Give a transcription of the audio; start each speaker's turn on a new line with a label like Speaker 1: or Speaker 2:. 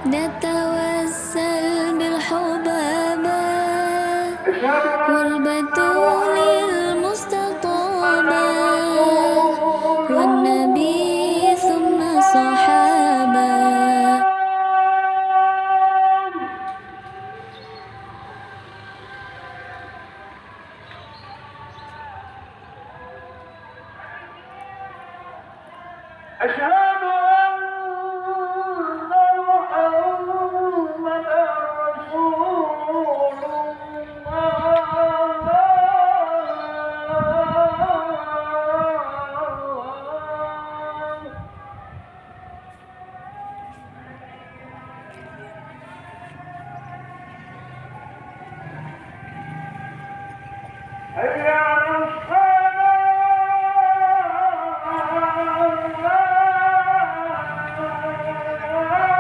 Speaker 1: نتوسل بالحبابة والبتول المستطابة والنبي ثم صحابة.
Speaker 2: أشهد أن محمدًا رسول الله. هيا